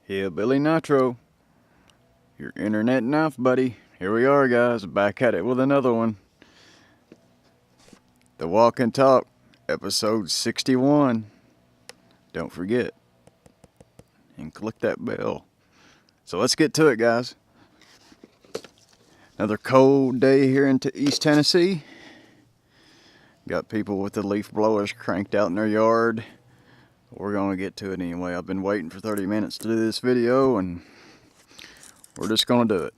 Hillbilly Nitro, your internet knife buddy. Here we are, guys, back at it with another one. The Walk and Talk, episode 61. Don't forget, and click that bell. So let's get to it, guys. Another cold day here in East Tennessee. Got people with the leaf blowers cranked out in their yard. We're going to get to it anyway. I've been waiting for 30 minutes to do this video, and we're just going to do it.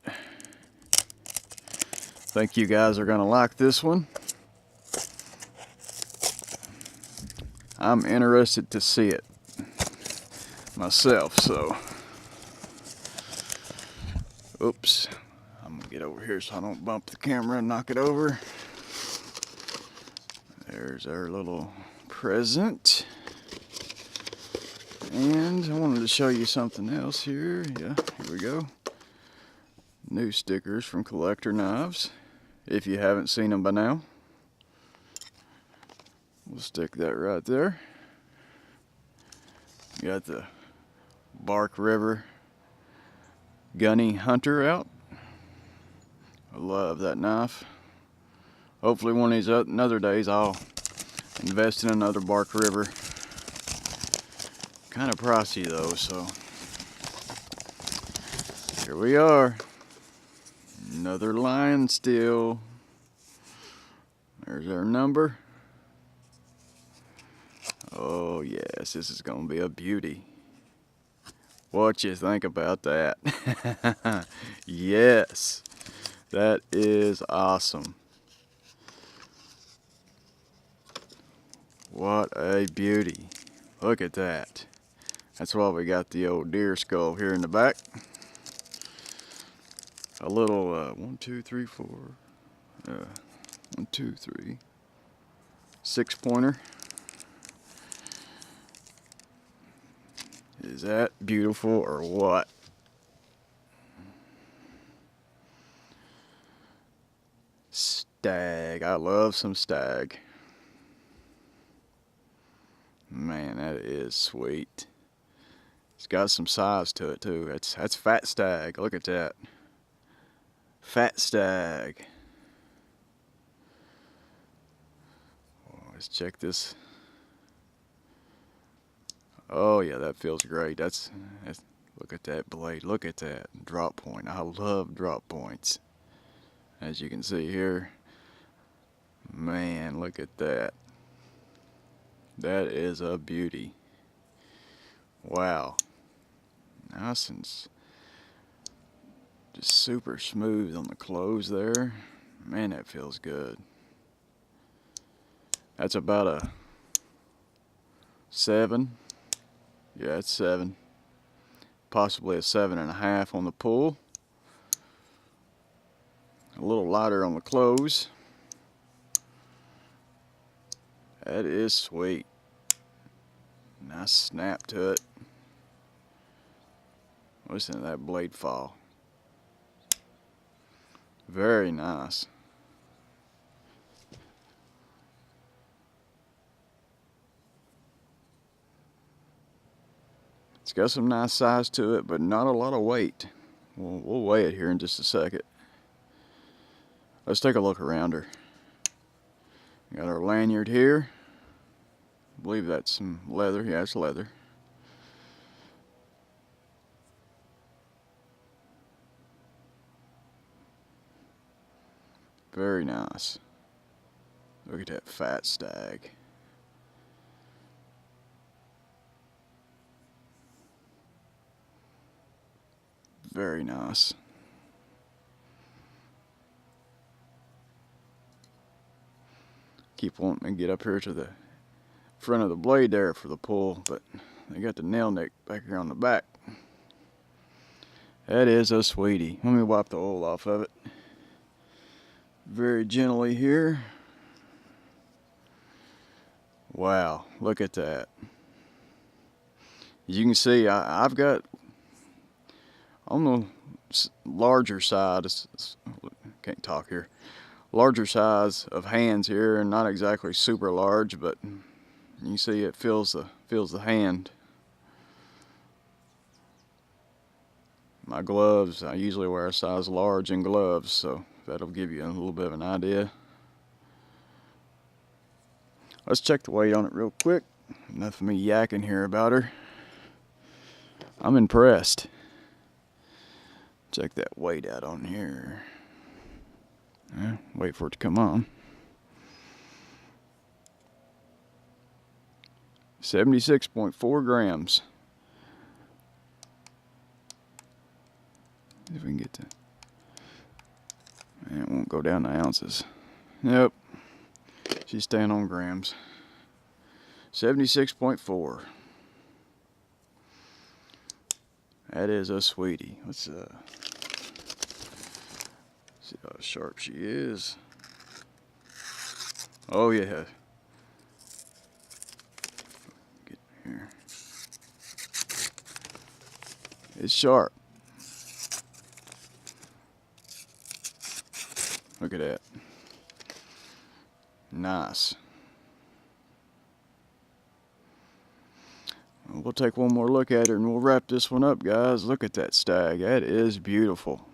Think you guys are going to like this one. I'm interested to see it myself, so. Oops. I'm going to get over here so I don't bump the camera and knock it over. There's our little present. And I wanted to show you something else here. Yeah, here we go. New stickers from Collector Knives. If you haven't seen them by now, we'll stick that right there. Got the Bark River Gunny Hunter out. I love that knife. Hopefully one of these other days I'll invest in another Bark River. Kind of pricey though, so here we are. Another Lionsteel. There's our number. Oh yes, this is gonna be a beauty. What you think about that? Yes, that is awesome. What a beauty. Look at that. That's why we got the old deer skull here in the back. A little 1, 2, 3, 4. 1, 2, 3. 6-pointer. Is that beautiful or what? Stag. I love some Stag. Man, that is sweet. It's got some size to it too. That's fat Stag. Look at that. Fat Stag. Oh, let's check this. Oh yeah, that feels great. That's look at that blade. Look at that drop point. I love drop points. As you can see here. Man, look at that. That is a beauty. Wow. Nice and just super smooth on the close there. Man, that feels good. That's about a 7. Yeah, it's 7. Possibly a 7.5 on the pull. A little lighter on the close. That is sweet. Nice snap to it. Listen to that blade fall. Very nice. It's got some nice size to it, but not a lot of weight. We'll weigh it here in just a second. Let's take a look around her. Got our lanyard here. I believe that's some leather. Yeah, it's leather. Very nice. Look at that fat Stag. Very nice. Keep wanting to get up here to the front of the blade there for the pull, but they got the nail nick back here on the back. That is a sweetie. Let me wipe the oil off of it. Very gently here. Wow, look at that. As you can see, I've got on the larger side, can't talk here, larger size of hands here, and not exactly super large, but you can see it feels the hand. my gloves, I usually wear a size large in gloves, so that'll give you a little bit of an idea. Let's check the weight on it real quick. Enough of me yakking here about her. I'm impressed. Check that weight out on here. Wait for it to come on. 76.4 grams. If we can get to, man, it won't go down to ounces. Nope, she's staying on grams. 76.4. That is a sweetie. Let's see how sharp she is. Oh yeah. Get here. It's sharp. Look at that. Nice. We'll take one more look at her and we'll wrap this one up, guys. Look at that stag. That is beautiful.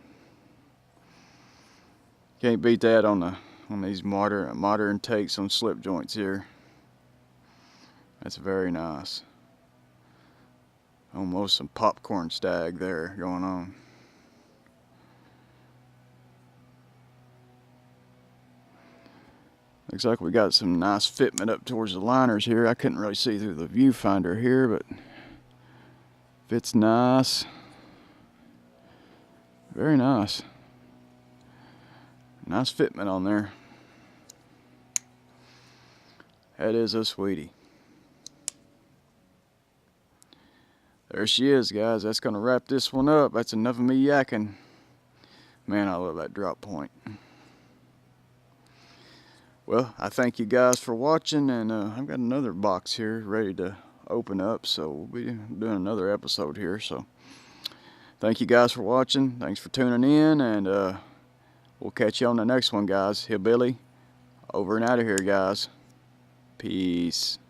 Can't beat that on these modern takes on slip joints here. That's very nice. Almost some popcorn stag there going on. Looks like we got some nice fitment up towards the liners here. I couldn't really see through the viewfinder here, but fits nice. Very nice. Nice fitment on there. That is a sweetie. There she is, guys. That's going to wrap this one up. That's enough of me yakking. Man, I love that drop point. Well, I thank you guys for watching, and I've got another box here ready to open up, so we'll be doing another episode here. So thank you guys for watching. Thanks for tuning in, and we'll catch you on the next one, guys. Hillbilly, over and out of here, guys. Peace.